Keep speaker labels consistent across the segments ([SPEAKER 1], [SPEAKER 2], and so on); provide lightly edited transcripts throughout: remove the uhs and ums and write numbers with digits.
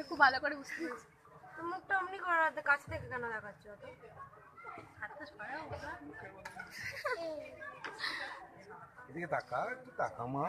[SPEAKER 1] খুব ভালো করে বুঝতে পেরেছি।
[SPEAKER 2] মুখটা অমনি করে কাছ থেকে কেন দেখাচ্ছ?
[SPEAKER 3] এদিকে তাকা, একটু তাকা মা।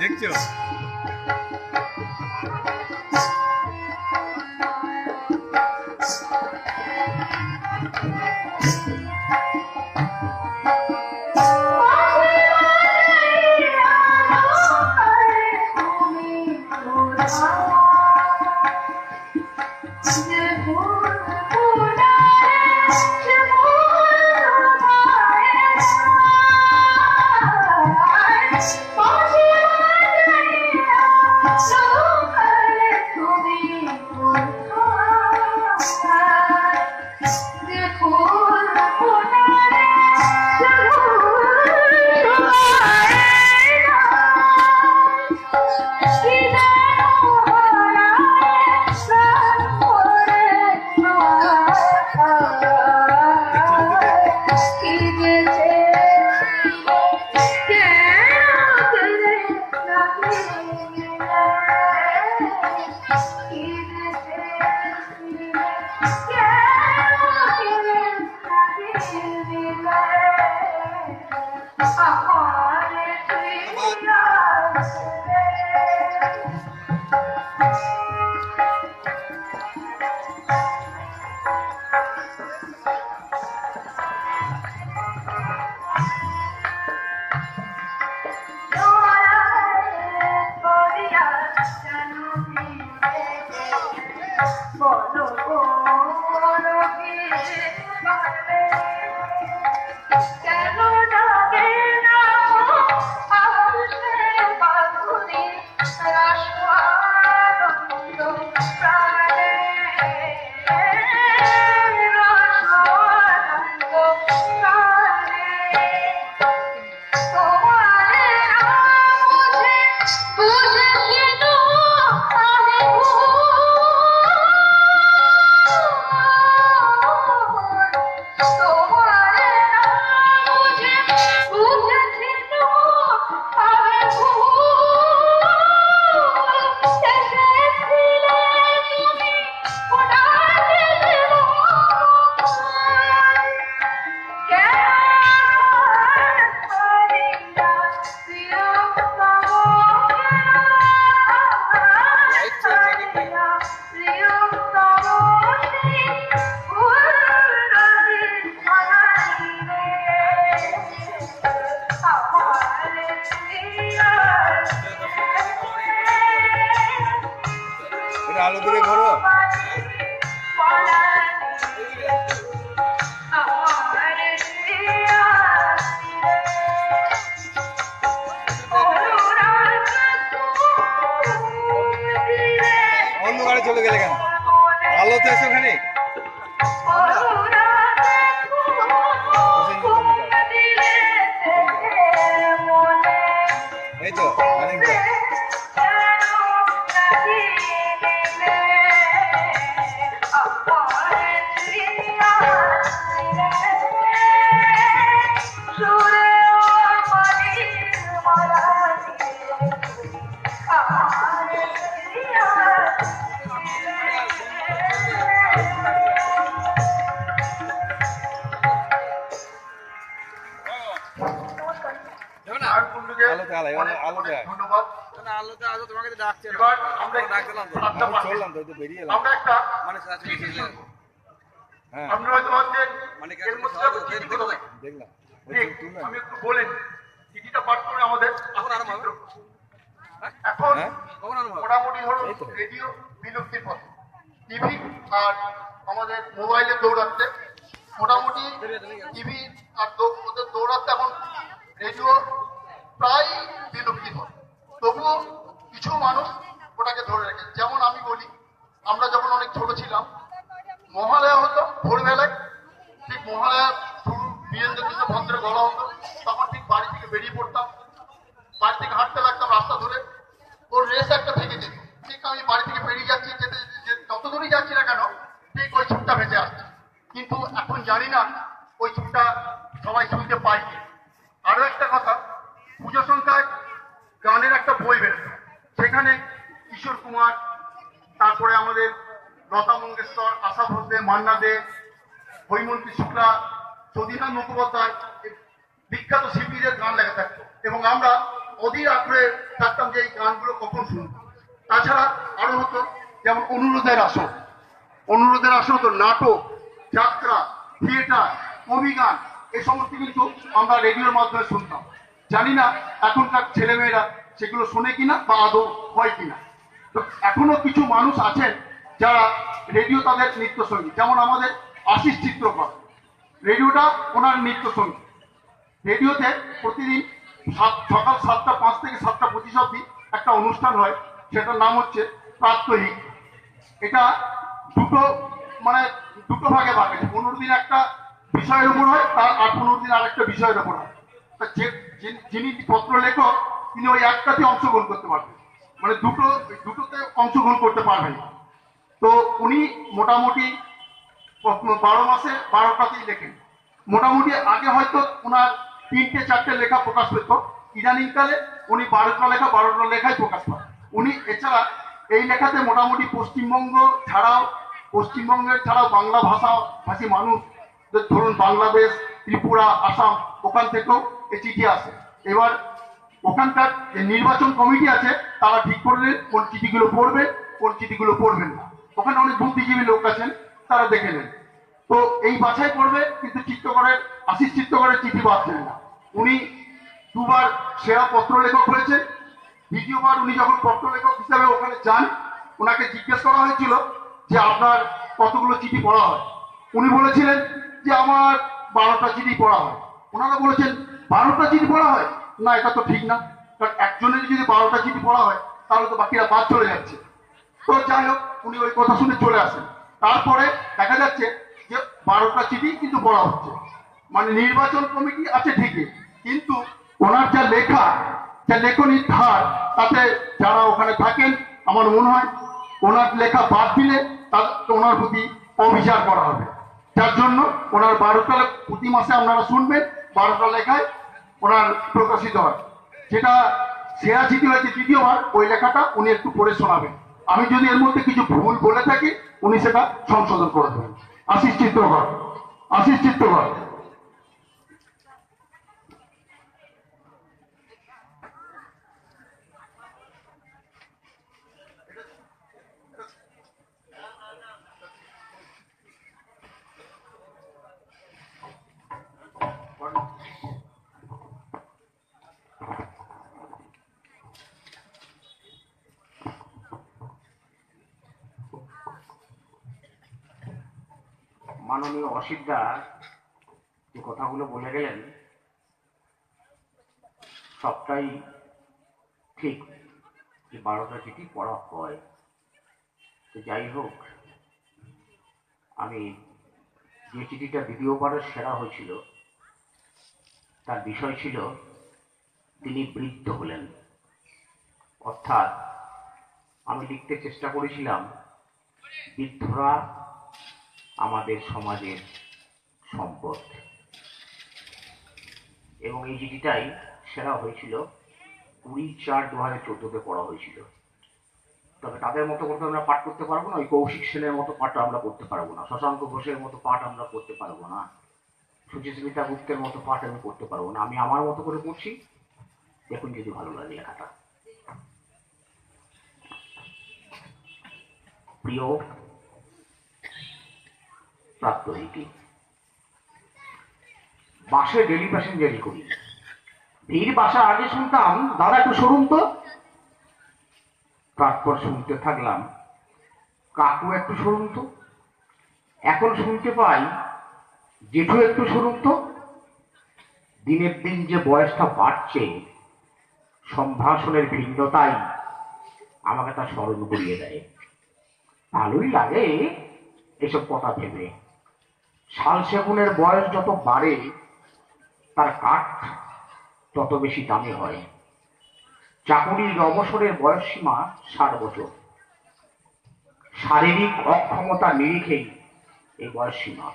[SPEAKER 3] দেখছো আলো দিকে ঘোরো অন্ধকারে চলে গেলে কেন আলো তো এসে ওখানে এই তো অনেকটা
[SPEAKER 1] এখন
[SPEAKER 3] হ্যাঁ?
[SPEAKER 1] মোটামুটি ধরুন রেডিও বিলুপ্তির পথে, টিভি আর আমাদের মোবাইলে দৌড়াচ্ছে। মোটামুটি টিভি আর ওদের দৌড়াচ্ছে, এখন রেডিও প্রায় বিলুপ্তির পথে। তবুও কিছু মানুষ ওটাকে ধরে রেখেছে। যেমন আমি বলি, আমরা যখন অনেক ছোট ছিলাম, মহালয়া হতো ভোরবেলায়, ঠিক মহালয়া শুরু বীরেন্দ্র কৃষ্ণ ভদ্রের গলা হতো, তখন ঠিক বাড়ি থেকে বেরিয়ে পড়তাম, বাড়ি থেকে হাঁটতে লাগতাম রাস্তা ধরে, ওর রেস একটা থেকে যেত। ঠিক আমি বাড়ি থেকে বেরিয়ে যাচ্ছি, যেতে যত দূরই যাচ্ছি না কেন, ঠিক ওই ছুটটা ভেসে আসছে। কিন্তু এখন জানি না ওই ছুটটা সবাই শুনতে পাই কি। আরো একটা কথা, পুজো সংখ্যায় গানের একটা বই বেরোতো, সেখানে কিশোর কুমার, তারপরে আমাদের লতা মঙ্গেশকর, আশা ভোসলে, মান্না দে, হৈমন্তী শুক্লা, যদীনাথ মুখোপাধ্যায়, বিখ্যাত শিল্পীদের গান লেখা থাকতো এবং আমরা অধীর আগ্রহে থাকতাম যে এই গানগুলো কখন শুনবো। তাছাড়া আরো হতো যেমন অনুরোধের আসর, অনুরোধের আসর হতো নাটক, যাত্রা, থিয়েটার, কবিগান, এই সমস্ত কিন্তু আমরা রেডিওর মাধ্যমে শুনতাম। জানি না এখনকার ছেলেমেয়েরা সেগুলো শোনে কিনা বা আদৌ হয় কিনা। তো এখনো কিছু মানুষ আছেন যারা রেডিও তাদের নৃত্য সঙ্গী, যেমন আমাদের আশিস চিত্রকর, রেডিওটা ওনার নৃত্য সঙ্গী। রেডিওতে প্রতিদিন সকাল 7টা 5 থেকে 7টা 25 অব্দি একটা অনুষ্ঠান হয়, সেটার নাম হচ্ছে প্রাত্যহিক। এটা দুটো মানে দুটো ভাগে ভাগ আছে। 15 দিন একটা বিষয়ের উপর হয়, তার 8-15 দিন আর একটা বিষয়ের উপর হয়। তা যিনি পত্র লেখক তিনি ওই একটাতে অংশগ্রহণ করতে পারবেন, মানে দুটোতে অংশগ্রহণ করতে পারবেন। তো উনি মোটামুটি 12 মাসে 12টাতেই লেখেন। মোটামুটি আগে হয়তো ওনার 3-4টে লেখা প্রকাশ পেত, ইদানিংকালে উনি 12টা লেখাই প্রকাশ পায়। উনি এছাড়া এই লেখাতে মোটামুটি পশ্চিমবঙ্গের ছাড়াও বাংলা ভাষী মানুষ, ধরুন বাংলাদেশ, ত্রিপুরা, আসাম, ওখান থেকেও এই চিঠি আসে। এবার ওখানকার যে নির্বাচন কমিটি আছে তারা ঠিক করলেন কোন চিঠিগুলো পড়বে, কোন চিঠিগুলো পড়বেন না। ওখানে অনেক বুদ্ধিজীবী লোক আছেন, তারা দেখে নেন। তো এই বাছাই করবে, কিন্তু আশিস চিত্রকরের চিঠি বাদ দেন না। উনি 2বার সেরা পত্র লেখক হয়েছে। দ্বিতীয়বার উনি যখন পত্র লেখক হিসাবে ওখানে যান, ওনাকে জিজ্ঞেস করা হয়েছিল যে আপনার কতগুলো চিঠি পড়া হয়। উনি বলেছিলেন যে আমার 12টা চিঠি পড়া হয়। ওনারা বলেছেন 12টা চিঠি পড়া হয়, না এটা তো ঠিক না, কারণ একজনের যদি 12টা চিঠি পড়া হয় তাহলে তো বাকিরা বাদ চলে যাচ্ছে। তো যাই হোক, উনি ওই কথা শুনে চলে আসেন। তারপরে দেখা যাচ্ছে যে 12টা চিঠি কিন্তু পড়া হচ্ছে, মানে নির্বাচন কমিটি আছে ঠিকই, কিন্তু ওনার যা লেখনির ধার, তাতে যারা ওখানে থাকেন আমার মনে হয় ওনার লেখা বাদ দিলে ওনার প্রতি অবিচার করা হবে। যার জন্য ওনার 12টা প্রতি মাসে আপনারা শুনবেন 12টা লেখায় ওনার প্রকাশিত হয়। যেটা সেরা চিঠি হয়েছে দ্বিতীয়বার, ওই লেখাটা উনি একটু পড়ে শোনাবেন। আমি যদি এর মধ্যে কিছু ভুল বলে থাকি উনি সেটা সংশোধন করে দেবেন। আশিস চিত্রকর।
[SPEAKER 4] মাননীয় অসিতদা যে কথাগুলো বলে গেলেন সবটাই ঠিক, যে 12টা চিঠি পড়া হয়। তো যাই হোক, আমি যে চিঠিটা দ্বিতীয়বারের সেরা হয়েছিল তার বিষয় ছিল তিনি বৃদ্ধ হলেন। অর্থাৎ আমি লিখতে চেষ্টা করেছিলাম বৃদ্ধরা আমাদের সমাজের সম্পদ, এবং এই চিঠিটাই সেরা হয়েছিল। 20/4/2014 পড়া হয়েছিল। তবে তাদের মতো করে আমরা পাঠ করতে পারবো না, ওই কৌশিক সেনের মতো পাঠ আমরা করতে পারবো না, শশাঙ্ক ঘোষের মতো পাঠ আমরা করতে পারবো না, সুচিস্মিতা গুপ্তের মতো পাঠ আমি করতে পারবো না। আমি আমার মতো করে পড়ছি, দেখুন যদি ভালো লাগে লেখাটা। প্রিয় প্রাত্যহিকী, বাসে ডেলি প্যাসেঞ্জারি করি। ভিড় বাসা আগে শুনতাম দাদা একটু সরুন তো, তারপর শুনতে থাকলাম, কাকু একটু সরুন তো। এখন শুনতে পাই, জেঠু একটু সরুন তো। দিনের দিন যে বয়সটা বাড়ছে, সম্ভাষণের ভিন্নতাই আমাকে তা স্মরণ করিয়ে দেয়। ভালোই লাগে এসব কথা ভেবে। শাল সেগুনের বয়স যত বাড়ে, তার কাঠ তত বেশি দামি হয়। চাকুরির অবসরের বয়স সীমা 60 বছর। শারীরিক অক্ষমতা নিরিখেই এই বয়স সীমা,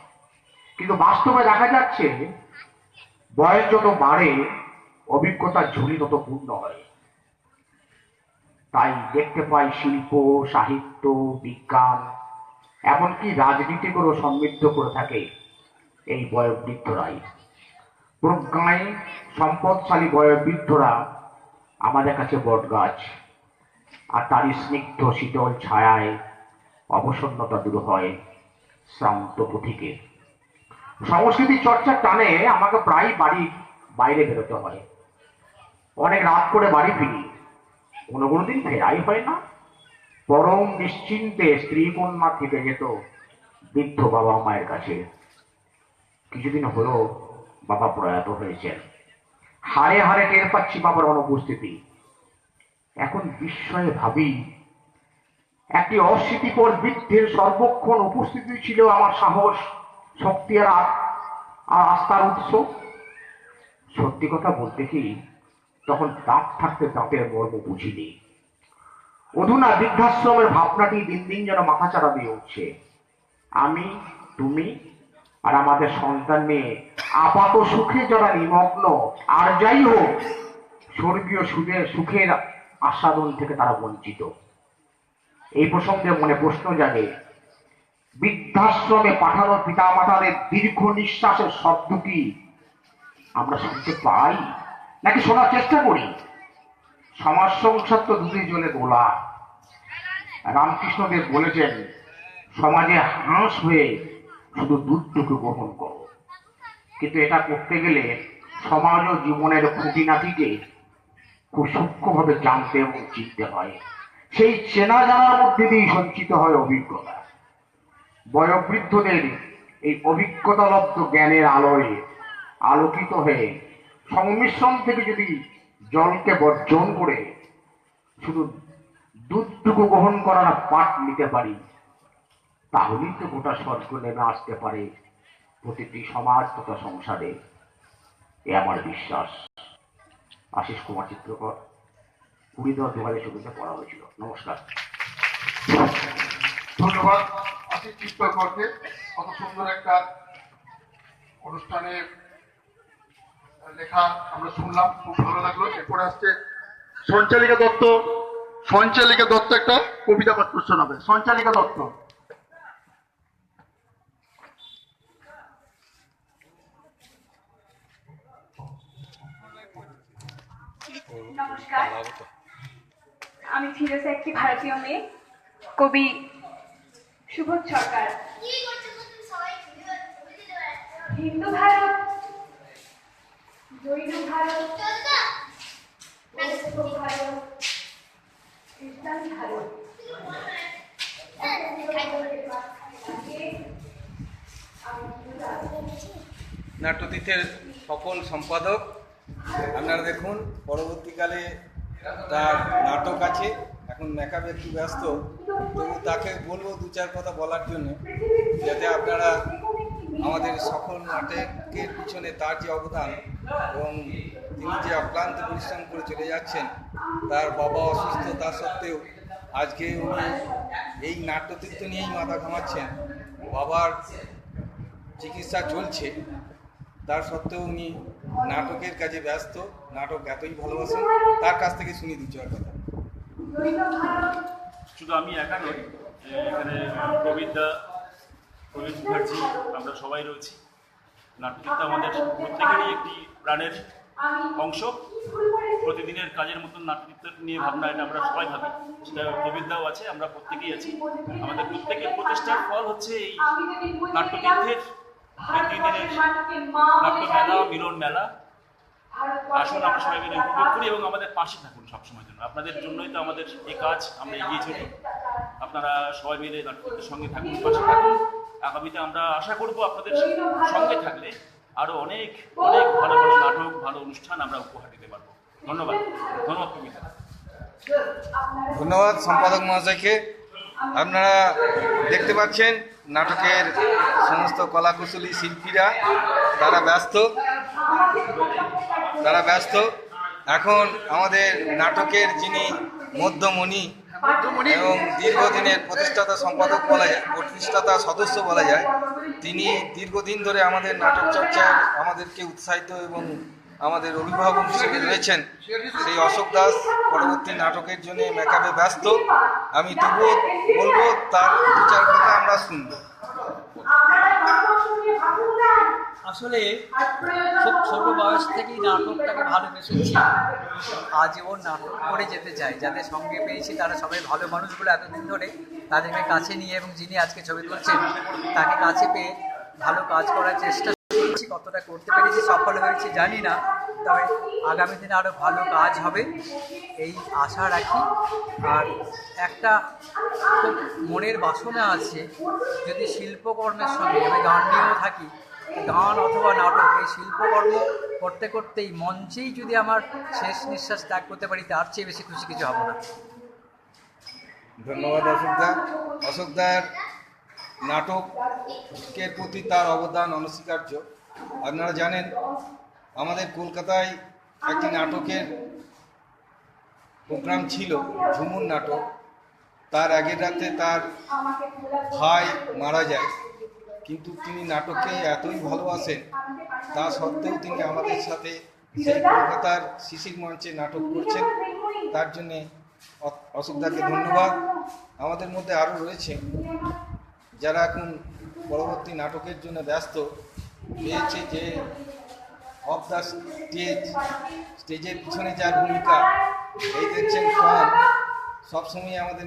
[SPEAKER 4] কিন্তু বাস্তবে দেখা যাচ্ছে বয়স যত বাড়ে, অভিজ্ঞতার ঝুলি তত পূর্ণ হয়। তাই দেখতে পাই শিল্প, সাহিত্য, বিজ্ঞান, এমনকি রাজনীতিকেও সমৃদ্ধ করে থাকে এই বয়োবৃদ্ধরাই। প্রজ্ঞায় সম্পদশালী বয়োবৃদ্ধরা আমাদের কাছে বটগাছ, আর তারই স্নিগ্ধ শীতল ছায়ায় অবসন্নতা দূর হয় শ্রান্ত পথিকে। সংস্কৃতি চর্চার টানে আমাকে প্রায় বাড়ির বাইরে বেরোতে হয়। অনেক রাত করে বাড়ি ফিরি, কোনো দিন ফেরাই হয় না। পরম নিশ্চিন্তে স্ত্রী কন্যা থেকে যেত বৃদ্ধ বাবা মায়ের কাছে। কিছুদিন হলো বাবা প্রয়াত হয়েছেন। হাড়ে হাড়ে টের পাচ্ছি বাবার অনুপস্থিতি। এখন বিস্ময়ে ভাবি, একটি অস্মৃতিপর বৃদ্ধের সর্বক্ষণ উপস্থিতি ছিল আমার সাহস, শক্তি আর আস্থার উৎস। সত্যি কথা বলতে কি, তখন দাঁত থাকতে দাঁতের মর্ম বুঝিনি। অধুনা বৃদ্ধাশ্রমের ভাবনাটি দিন দিন যেন মাথাচাড়া দিয়ে উঠছে। আমি, তুমি আর আমাদের সন্তান নিয়ে আপাত সুখে যারা নিমগ্ন, আর যাই হোক স্বর্গীয় সুখের আস্বাদন থেকে তারা বঞ্চিত। এই প্রসঙ্গে মনে প্রশ্ন জাগে, বৃদ্ধাশ্রমে পাঠানো পিতামাতাদের দীর্ঘ নিঃশ্বাসের শব্দ কি আমরা শুনতে পাই, নাকি শোনার চেষ্টা করি? সমাজ সংসার তো দুধে জলে গোলা। রামকৃষ্ণদেব বলেছেন, সমাজে হাঁস হয়ে শুধু দুধটুকু গ্রহণ করো। কিন্তু এটা করতে গেলে সমাজ ও জীবনের খুঁটিনাটিকে খুব সূক্ষ্মভাবে জানতে এবং চিনতে হয়। সেই চেনা জানার মধ্যে দিয়েই সঞ্চিত হয় অভিজ্ঞতা। বয়োবৃদ্ধদের এই অভিজ্ঞতালব্ধ জ্ঞানের আলোয় আলোকিত হয়ে সংমিশ্রণ থেকে যদি জলকে বর্জন করে শুধু দুধটুকু গ্রহণ করার পাঠ নিতে পারি, তাহলেই তো গোটা স্বর্গ নেমে আসতে পারে প্রতিটি সমাজ তথা সংসারে। এ আমার বিশ্বাস। আশিস কুমার চিত্রকর, 20/10/2024 পড়া হয়েছিল। নমস্কার।
[SPEAKER 1] ধন্যবাদ আশিস চিত্রকরকে, কত সুন্দর একটা অনুষ্ঠানে লেখা আমরা শুনলাম, খুব ভালো লাগলো। এরপরে আসছে সঞ্চালিকা দত্ত। সঞ্চালিকা দত্ত একটা কবিতা পাঠ শোনাবে। সঞ্চালিকা দত্ত।
[SPEAKER 5] নমস্কার, আমি ফিরোজা, একটি ভারতীয় মেয়ে। কবি সুবোধ সরকার। হিন্দু ভারত, জৈন ভারত, বৌদ্ধ ভারত, খ্রিস্টান ভারত,
[SPEAKER 3] নাট্যতীর্থের সফল সম্পাদক। আপনারা দেখুন, পরবর্তীকালে তার নাটক আছে। এখন মেকআপ একটু ব্যস্ত, তবু তাকে বলবো 2-4 কথা বলার জন্য, যাতে আপনারা আমাদের সকল নাটকের পিছনে তার যে অবদান এবং তিনি যে অক্লান্ত পরিশ্রম করে চলে যাচ্ছেন, তার বাবা অসুস্থ তা সত্ত্বেও আজকে উনি এই নাট্যতীর্থ নিয়েই মাথা ঘামাচ্ছেন। বাবার চিকিৎসা চলছে, তার সত্ত্বেও উনি নাটকের কাজে ব্যস্ত। নাটক এতই ভালোবাসেন, তার কাছ থেকে শুনি 2-4 কথা।
[SPEAKER 6] শুধু আমি একা নই, এখানে প্রবীরদা, প্রবীর মুখার্জি, আমরা সবাই রয়েছি। নাট্যতীর্থ আমাদের প্রত্যেকেরই একটি প্রাণের অংশ। প্রতিদিনের কাজের মতন নাট্যতীর্থ নিয়ে ভাবনা, এটা আমরা সবাই ভাবি। সেটা প্রবীরদাও আছে, আমরা প্রত্যেকেই আছি। আমাদের প্রত্যেকের প্রচেষ্টার ফল হচ্ছে এই নাট্যতীর্থের এই 3 দিনের নাট্য মেলা, মিলন মেলা। আসুন আমরা সবাই মিলে উপভোগ করি এবং আমাদের পাশে থাকুন সবসময়ের জন্য। আপনাদের জন্যই তো আমাদের এই কাজ, আমরা এগিয়ে চলি। আপনারা সবাই মিলে নাট্যকৃতের সঙ্গে থাকুন, পাশে থাকুন। আগামীতে আমরা আশা করব আপনাদের সঙ্গে থাকলে আরও অনেক অনেক ভালো ভালো নাটক, ভালো অনুষ্ঠান আমরা উপহার দিতে পারবো। ধন্যবাদ। ধন্যবাদ কবিতা।
[SPEAKER 3] ধন্যবাদ সম্পাদক মহাশয়কে। আপনারা দেখতে পাচ্ছেন নাটকের সমস্ত কলাকুশলী শিল্পীরা তারা ব্যস্ত। এখন আমাদের নাটকের যিনি মধ্যমণি এবং দীর্ঘদিনের প্রতিষ্ঠাতা সদস্য বলা যায়, তিনি দীর্ঘদিন ধরে আমাদের নাটক চর্চায় আমাদেরকে উৎসাহিত এবং আমাদের অভিভাবক হিসেবে রয়েছেন, সেই অশোক দাস পরবর্তী নাটকের জন্য মেকআপে ব্যস্ত। আমি তবুও বলবো তার দু চার কথা আমরা শুনবো।
[SPEAKER 7] আসলে খুব ছোট বয়স থেকেই নাটকটাকে ভালোবেসেছি, আজীবন নাটক করে যেতে চাই। যাদের সঙ্গে পেয়েছি তারা সবাই ভালো মানুষগুলো, এতদিন ধরে তাদেরকে কাছে নিয়ে এবং যিনি আজকে ছবি তুলছেন তাকে কাছে পেয়ে ভালো কাজ করার চেষ্টা করছি। কতটা করতে পেরেছি, সফল হয়েছি জানি না, তবে আগামী দিনে আরও ভালো কাজ হবে এই আশা রাখি। আর একটা খুব মনের বাসনা আছে, যদি শিল্পকর্মের সঙ্গে আমি গান নিয়েও থাকি, গান অথবা নাটক, এই শিল্পকর্ম করতে করতেই মঞ্চেই যদি আমার শেষ নিঃশ্বাস ত্যাগ করতে পারি, তার চেয়ে বেশি খুশি কিছু হবে না।
[SPEAKER 3] ধন্যবাদ অশোকদার নাটকের প্রতি তার অবদান অনস্বীকার্য। আপনারা জানেন আমাদের কলকাতায় একটি নাটকের প্রোগ্রাম ছিল, ঝুমুর নাটক। তার আগের রাতে তার ভাই মারা যায়, কিন্তু তিনি নাটককে এতই ভালোবাসেন, তা সত্ত্বেও তিনি আমাদের সাথে সেই কলকাতার শিশির মঞ্চে নাটক করছেন। তার জন্যে অশোকদাকে ধন্যবাদ। আমাদের মধ্যে আরও রয়েছে যারা এখন পরবর্তী নাটকের জন্য ব্যস্ত পেয়েছে, যে অফ দ্য স্টেজের পিছনে যার ভূমিকা, এই দেখছেন ফর্ম সবসময় আমাদের।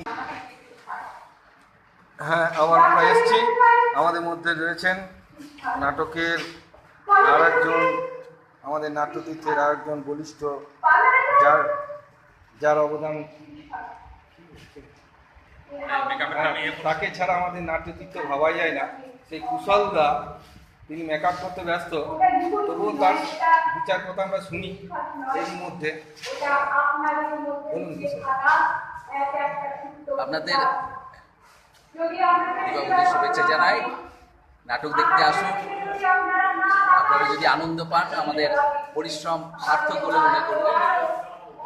[SPEAKER 3] হ্যাঁ, আবার আমরা এসছি। আমাদের মধ্যে রয়েছেন নাটকের আরেকজন, আমাদের নাট্যতীর্থের আরেকজন বলিষ্ঠ, যার অবদান তাকে ছাড়া আমাদের নাট্যতীর্থ ভাবাই যায় না, সেই কুশলদা। তিনি মেকআপ করতে ব্যস্ত, তবুও তার বিচার কথা আমরা শুনি এর মধ্যে। বলুন
[SPEAKER 8] আপনাদের দীপাবলির শুভেচ্ছা জানাই। নাটক দেখতে আসুন, আপনারা যদি আনন্দ পান আমাদের পরিশ্রম সার্থক বলে মনে করবেন।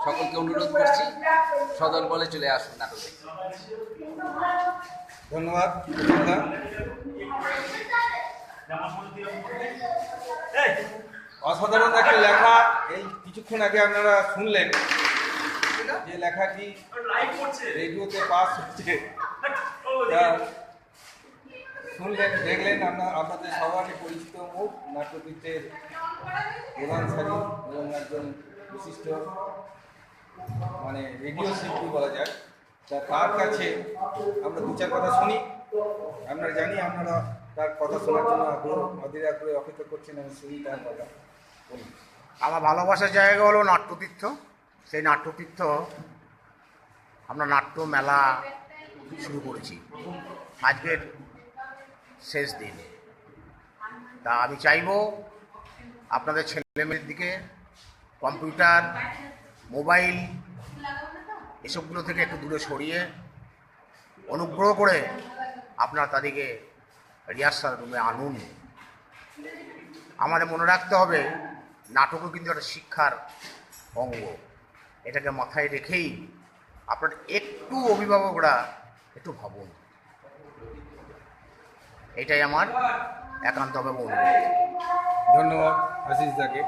[SPEAKER 8] সকলকে অনুরোধ করছি সদল বলে চলে আসুন নাটক দেখতে।
[SPEAKER 3] ধন্যবাদ। অসাধারণ একটা লেখা, এই কিছুক্ষণ আগে আপনারা শুনলেন যে লেখাটি রেডিওতে পাস হচ্ছে, শুনলেন, দেখলেন। আপনাদের সবারই পরিচিত মুখ, নাট্যতীর্থের প্রধান সারি এবং একজন বিশিষ্ট রেডিও শিল্পী বলা যায়। তার কাছে আমরা দু চার কথা শুনি। আমরা জানি আপনারা তার কথা শোনার জন্য অধীর আগ্রহে অপেক্ষা করছেন। আমি শুনি তার কথা।
[SPEAKER 4] আমার ভালোবাসার জায়গা হলো নাট্যতীর্থ। সেই নাট্যতীর্থ আমরা নাট্য মেলা শুরু করেছি, আজকের শেষ দিন। তা আমি চাইব আপনাদের ছেলেমেয়ের দিকে কম্পিউটার, মোবাইল এসবগুলো থেকে একটু দূরে সরিয়ে অনুগ্রহ করে আপনারা তাদেরকে রিহার্সাল রুমে আনুন। আমাদের মনে রাখতে হবে নাটকও কিন্তু একটা শিক্ষার অঙ্গ। এটাকে মাথায় রেখেই আপনার একটু অভিভাবকরা একটু ভাবুন। এটাই আমার একান্তভাবে অনুরোধ।
[SPEAKER 3] ধন্যবাদ আশিস দাকে।